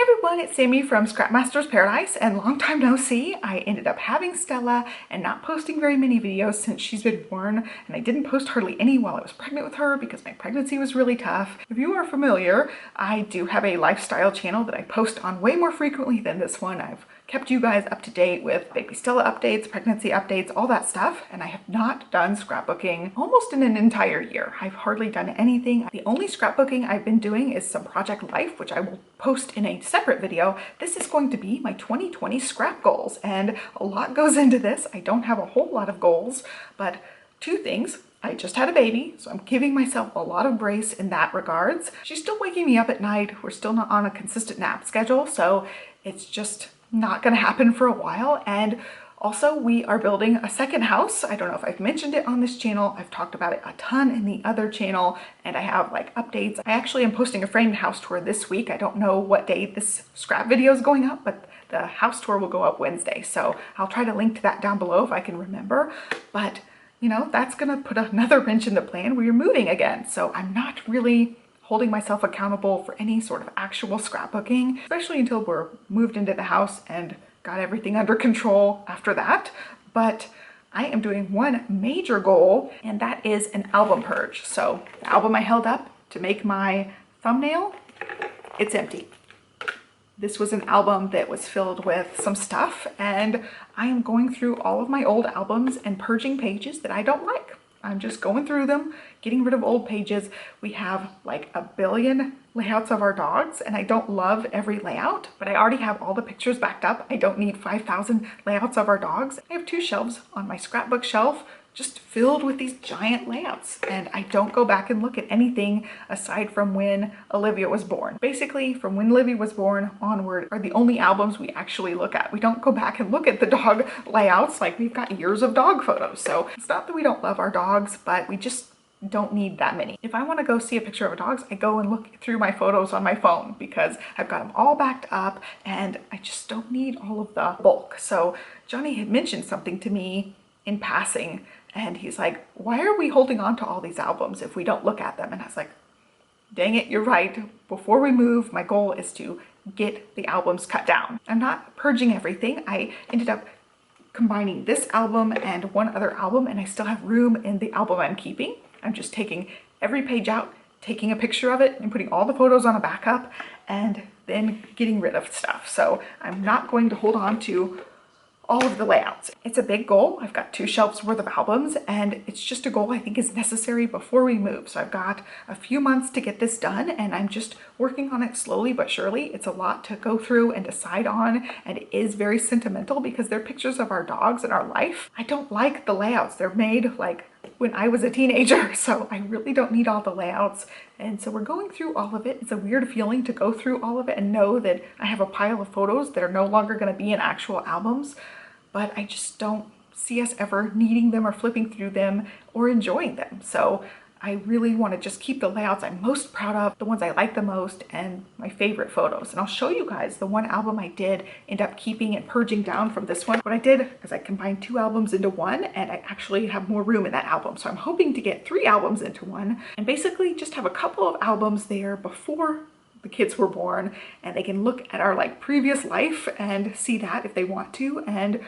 everyone, it's Sammy from Scrapmaster's Paradise, and long time no see. I ended up having Stella and not posting very many videos since she's been born, and I didn't post hardly any while I was pregnant with her because my pregnancy was really tough. If you are familiar, I do have a lifestyle channel that I post on way more frequently than this one. I've kept you guys up to date with baby Stella updates, pregnancy updates, all that stuff, and I have not done scrapbooking almost in an entire year. I've hardly done anything. The only scrapbooking I've been doing is some Project Life, which I will post in a separate video. This is going to be my 2020 scrap goals, and a lot goes into this. I don't have a whole lot of goals, but two things. I just had a baby, so I'm giving myself a lot of grace in that regards. She's still waking me up at night. We're still not on a consistent nap schedule, so it's just not going to happen for a while. And also, we are building a second house. I don't know if I've mentioned it on this channel. I've talked about it a ton in the other channel, and I have like updates. I actually am posting a framed house tour this week. I don't know what day this scrap video is going up, but the house tour will go up Wednesday. So I'll try to link to that down below if I can remember. But you know, that's gonna put another wrench in the plan. We are moving again, so I'm not really holding myself accountable for any sort of actual scrapbooking, especially until we're moved into the house and got everything under control after that. But I am doing one major goal, and that is an album purge. So the album I held up to make my thumbnail, it's empty. This was an album that was filled with some stuff, and I am going through all of my old albums and purging pages that I don't like. I'm just going through them, getting rid of old pages. We have like a billion layouts of our dogs, and I don't love every layout, but I already have all the pictures backed up. I don't need 5,000 layouts of our dogs. I have two shelves on my scrapbook shelf just filled with these giant layouts, and I don't go back and look at anything aside from when Olivia was born. Basically, from when Olivia was born onward are the only albums we actually look at. We don't go back and look at the dog layouts. Like, we've got years of dog photos, so it's not that we don't love our dogs, but we just don't need that many. If I want to go see a picture of a dog, I go and look through my photos on my phone because I've got them all backed up, and I just don't need all of the bulk. So Johnny had mentioned something to me in passing, and he's like, why are we holding on to all these albums if we don't look at them? And I was like, dang it, you're right. Before we move, my goal is to get the albums cut down. I'm not purging everything. I ended up combining this album and one other album, and I still have room in the album I'm keeping. I'm just taking every page out, taking a picture of it, and putting all the photos on a backup, and then getting rid of stuff. So I'm not going to hold on to all of the layouts. It's a big goal. I've got 2 shelves worth of albums, and it's just a goal I think is necessary before we move. So I've got a few months to get this done, and I'm just working on it slowly but surely. It's a lot to go through and decide on, and it is very sentimental because they're pictures of our dogs and our life. I don't like the layouts. They're made like when I was a teenager, so I really don't need all the layouts. And so we're going through all of it. It's a weird feeling to go through all of it and know that I have a pile of photos that are no longer going to be in actual albums, but I just don't see us ever needing them or flipping through them or enjoying them. So I really want to just keep the layouts I'm most proud of, the ones I like the most, and my favorite photos. And I'll show you guys the one album I did end up keeping and purging down from this one. What I did is I combined 2 albums into one, and I actually have more room in that album. So I'm hoping to get 3 albums into one, and basically just have a couple of albums there before the kids were born, and they can look at our like previous life and see that if they want to, and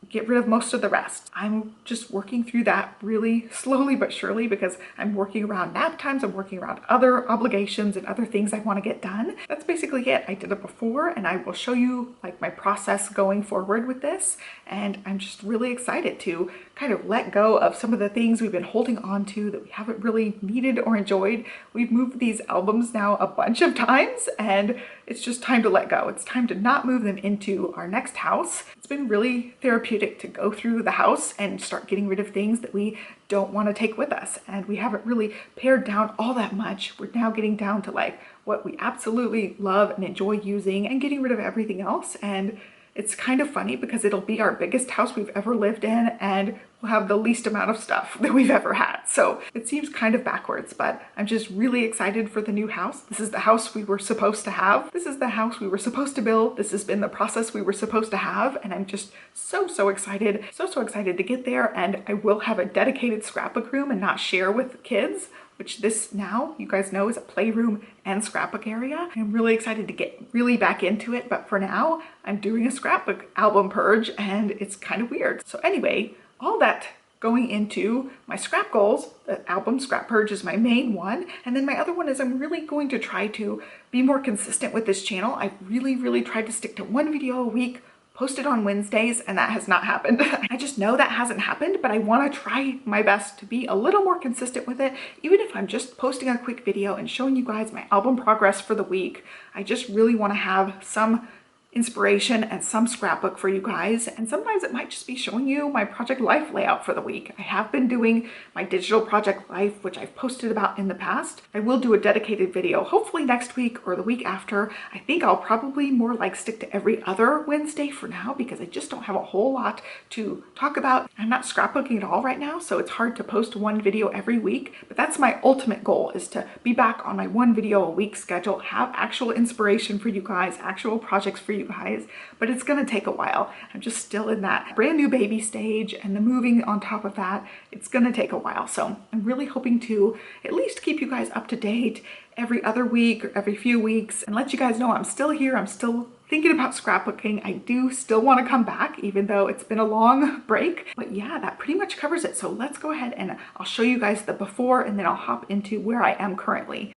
get rid of most of the rest. I'm just working through that really slowly but surely because I'm working around nap times, I'm working around other obligations and other things I want to get done. That's basically it. I did it before, and I will show you like my process going forward with this, and I'm just really excited to kind of let go of some of the things we've been holding on to that we haven't really needed or enjoyed. We've moved these albums now a bunch of times, and it's just time to let go. It's time to not move them into our next house. It's been really therapeutic to go through the house and start getting rid of things that we don't want to take with us. And we haven't really pared down all that much. We're now getting down to like what we absolutely love and enjoy using and getting rid of everything else. And it's kind of funny because it'll be our biggest house we've ever lived in, and we'll will have the least amount of stuff that we've ever had. So it seems kind of backwards, but I'm just really excited for the new house. This is the house we were supposed to have. This is the house we were supposed to build. This has been the process we were supposed to have. And I'm just so excited, so excited to get there. And I will have a dedicated scrapbook room and not share with kids, which this now, you guys know, is a playroom and scrapbook area. I'm really excited to get really back into it, but for now, I'm doing a scrapbook album purge and it's kind of weird. So anyway, all that going into my scrap goals, the album scrap purge is my main one. And then my other one is I'm really going to try to be more consistent with this channel. I've really tried to stick to one video a week, posted on Wednesdays, and that has not happened. I just know that hasn't happened, but I want to try my best to be a little more consistent with it. Even if I'm just posting a quick video and showing you guys my album progress for the week, I just really want to have some inspiration and some scrapbook for you guys. And sometimes it might just be showing you my project life layout for the week. I have been doing my digital project life, which I've posted about in the past. I will do a dedicated video, hopefully next week or the week after. I think I'll probably more like stick to every other Wednesday for now because I just don't have a whole lot to talk about. I'm not scrapbooking at all right now, so it's hard to post one video every week, but that's my ultimate goal, is to be back on my one video a week schedule, have actual inspiration for you guys, actual projects for you guys, but it's gonna take a while. I'm just still in that brand new baby stage, and the moving on top of that, it's gonna take a while. So I'm really hoping to at least keep you guys up to date every other week or every few weeks and let you guys know I'm still here. I'm still thinking about scrapbooking. I do still want to come back, even though it's been a long break. But yeah, that pretty much covers it. So let's go ahead and I'll show you guys the before, and then I'll hop into where I am currently.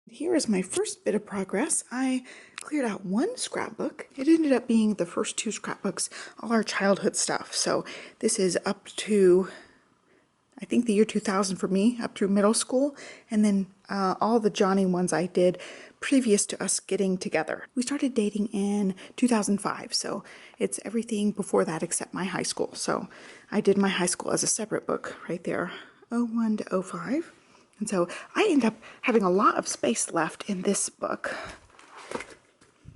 Here is my first bit of progress. I cleared out one scrapbook. It ended up being the first two scrapbooks, all our childhood stuff. So this is up to, I think, the year 2000 for me, up through middle school. And then all the Johnny ones I did previous to us getting together. We started dating in 2005, so it's everything before that except my high school. So I did my high school as a separate book right there, 01 to 05. And so I end up having a lot of space left in this book.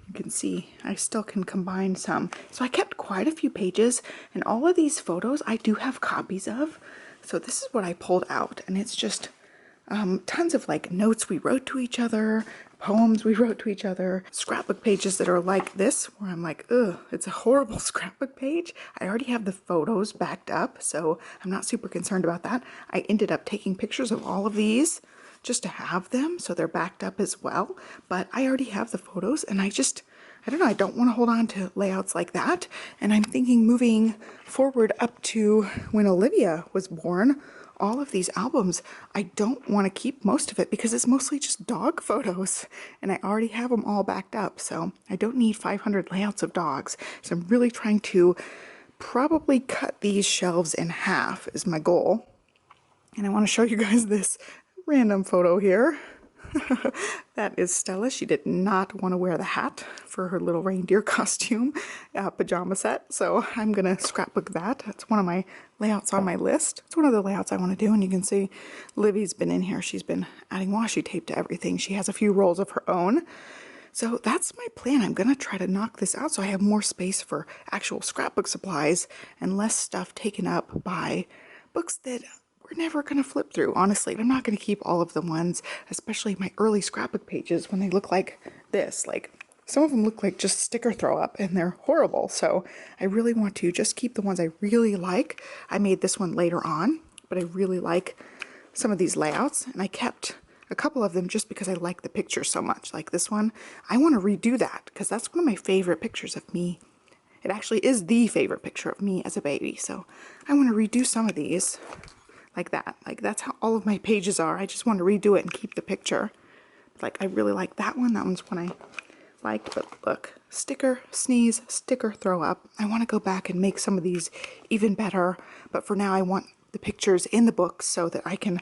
You can see I still can combine some. So I kept quite a few pages, and all of these photos I do have copies of. So this is what I pulled out, and it's just tons of like notes we wrote to each other, poems we wrote to each other, scrapbook pages that are like this, where I'm like, ugh, it's a horrible scrapbook page. I already have the photos backed up, so I'm not super concerned about that. I ended up taking pictures of all of these just to have them, so they're backed up as well. But I already have the photos, and I don't know, I don't want to hold on to layouts like that. And I'm thinking moving forward up to when Olivia was born, all of these albums, I don't want to keep most of it because it's mostly just dog photos, and I already have them all backed up, so I don't need 500 layouts of dogs. So I'm really trying to probably cut these shelves in half is my goal. And I want to show you guys this random photo here. That is Stella. She did not want to wear the hat for her little reindeer costume pajama set, so I'm gonna scrapbook that. That's one of my layouts on my list. It's one of the layouts I want to do, and you can see Livy's been in here. She's been adding washi tape to everything. She has a few rolls of her own. So that's my plan. I'm gonna try to knock this out so I have more space for actual scrapbook supplies and less stuff taken up by books that we're never going to flip through. Honestly, I'm not going to keep all of the ones, especially my early scrapbook pages, when they look like this. Like, some of them look like just sticker throw up, and they're horrible. So I really want to just keep the ones I really like. I made this one later on, but I really like some of these layouts, and I kept a couple of them just because I like the picture so much. Like this one, I want to redo that because that's one of my favorite pictures of me. It actually is the favorite picture of me as a baby. So I want to redo some of these like that. Like, that's how all of my pages are. I just want to redo it and keep the picture. Like, I really like that one. That one's one I liked. But look, sticker, sneeze, sticker, throw up. I want to go back and make some of these even better. But for now, I want the pictures in the book so that I can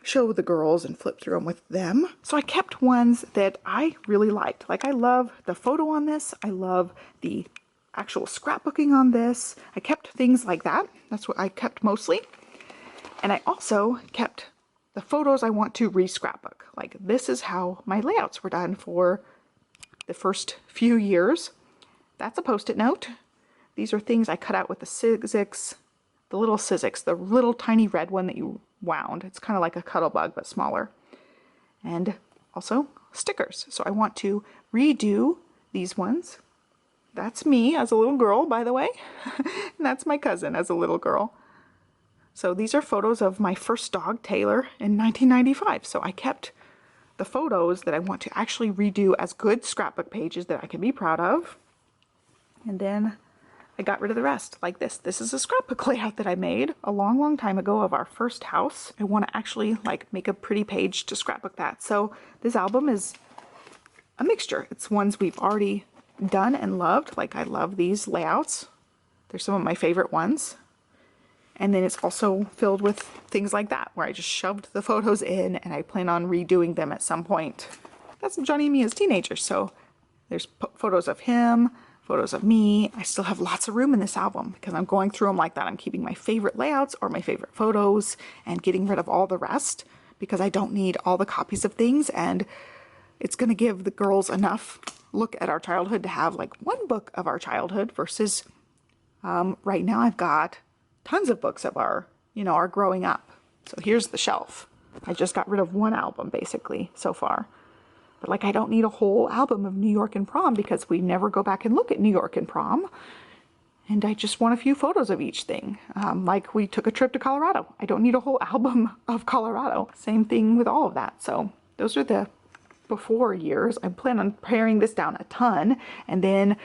show the girls and flip through them with them. So I kept ones that I really liked. Like, I love the photo on this. I love the actual scrapbooking on this. I kept things like that. That's what I kept mostly. And I also kept the photos I want to re-scrapbook. Like this is how my layouts were done for the first few years. That's a post-it note. These are things I cut out with the Sizzix, the little Sizzix, the little tiny red one that you wound. It's kind of like a Cuttlebug, but smaller. And also stickers. So I want to redo these ones. That's me as a little girl, by the way. And that's my cousin as a little girl. So these are photos of my first dog, Taylor, in 1995. So I kept the photos that I want to actually redo as good scrapbook pages that I can be proud of. And then I got rid of the rest, like this. This is a scrapbook layout that I made a long, long time ago of our first house. I want to actually like make a pretty page to scrapbook that. So this album is a mixture. It's ones we've already done and loved. Like I love these layouts. They're some of my favorite ones. And then it's also filled with things like that, where I just shoved the photos in and I plan on redoing them at some point. That's Johnny and me as teenagers. So there's photos of him, photos of me. I still have lots of room in this album because I'm going through them like that. I'm keeping my favorite layouts or my favorite photos and getting rid of all the rest because I don't need all the copies of things. And it's going to give the girls enough look at our childhood to have like one book of our childhood versus right now I've got tons of books of our, our growing up. So here's the shelf. I just got rid of one album basically so far. But like I don't need a whole album of New York and prom because we never go back and look at New York and prom. And I just want a few photos of each thing. Like we took a trip to Colorado. I don't need a whole album of Colorado. Same thing with all of that. So those are the before years. I plan on paring this down a ton. And then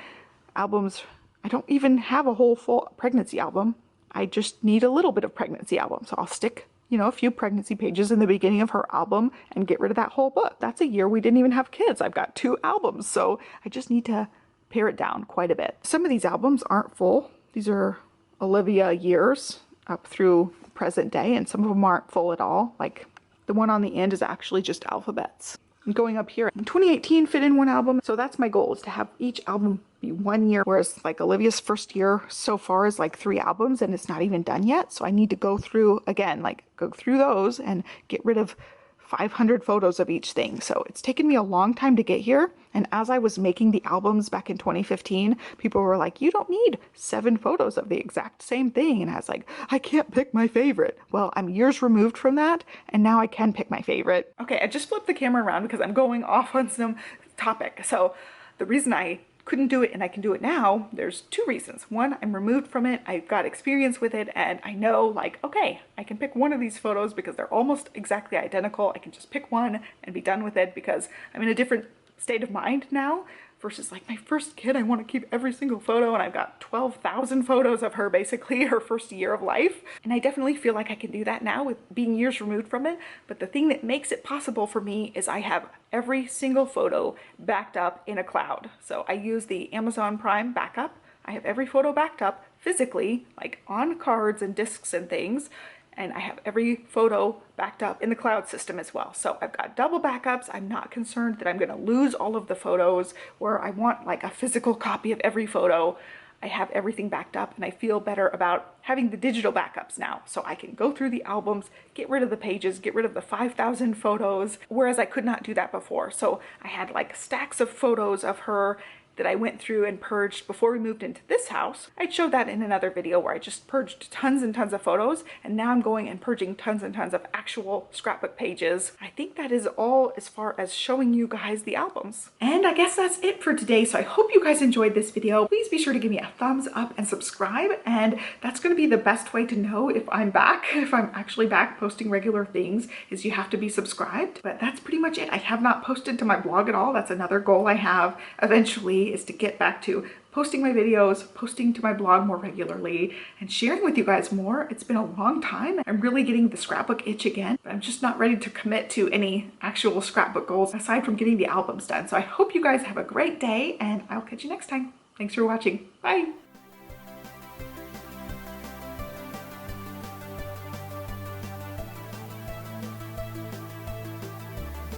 albums, I don't even have a whole full pregnancy album. I just need a little bit of pregnancy album. So I'll stick, a few pregnancy pages in the beginning of her album and get rid of that whole book. That's a year we didn't even have kids. I've got 2 albums. So I just need to pare it down quite a bit. Some of these albums aren't full. These are Olivia years up through present day, and some of them aren't full at all. Like the one on the end is actually just alphabets. And going up here, in 2018 fit in 1 album. So that's my goal, is to have each album be 1 year, whereas like Olivia's first year so far is like 3 albums and it's not even done yet. So I need to go through again, like go through those and get rid of 500 photos of each thing. So it's taken me a long time to get here. And as I was making the albums back in 2015, people were like, you don't need 7 photos of the exact same thing. And I was like, I can't pick my favorite. Well, I'm years removed from that, and now I can pick my favorite. Okay, I just flipped the camera around because I'm going off on some topic. So the reason I couldn't do it and I can do it now, there's 2 reasons. One, I'm removed from it, I've got experience with it, and I know like, okay, I can pick one of these photos because they're almost exactly identical. I can just pick one and be done with it because I'm in a different state of mind now versus like my first kid. I want to keep every single photo, and I've got 12,000 photos of her basically her first year of life. And I definitely feel like I can do that now with being years removed from it. But the thing that makes it possible for me is I have every single photo backed up in a cloud. So I use the Amazon Prime backup. I have every photo backed up physically, like on cards and discs and things. And I have every photo backed up in the cloud system as well. So I've got double backups. I'm not concerned that I'm gonna lose all of the photos where I want like a physical copy of every photo. I have everything backed up, and I feel better about having the digital backups now. So I can go through the albums, get rid of the pages, get rid of the 5,000 photos, whereas I could not do that before. So I had like stacks of photos of her that I went through and purged before we moved into this house. I showed that in another video where I just purged tons and tons of photos, and now I'm going and purging tons and tons of actual scrapbook pages. I think that is all as far as showing you guys the albums. And I guess that's it for today. So I hope you guys enjoyed this video. Please be sure to give me a thumbs up and subscribe, and that's going to be the best way to know if I'm back, if I'm actually back posting regular things, is you have to be subscribed. But that's pretty much it. I have not posted to my blog at all. That's another goal I have eventually, is to get back to posting my videos, posting to my blog more regularly, and sharing with you guys more. It's been a long time. I'm really getting the scrapbook itch again, but I'm just not ready to commit to any actual scrapbook goals aside from getting the albums done. So I hope you guys have a great day, and I'll catch you next time. Thanks for watching. Bye.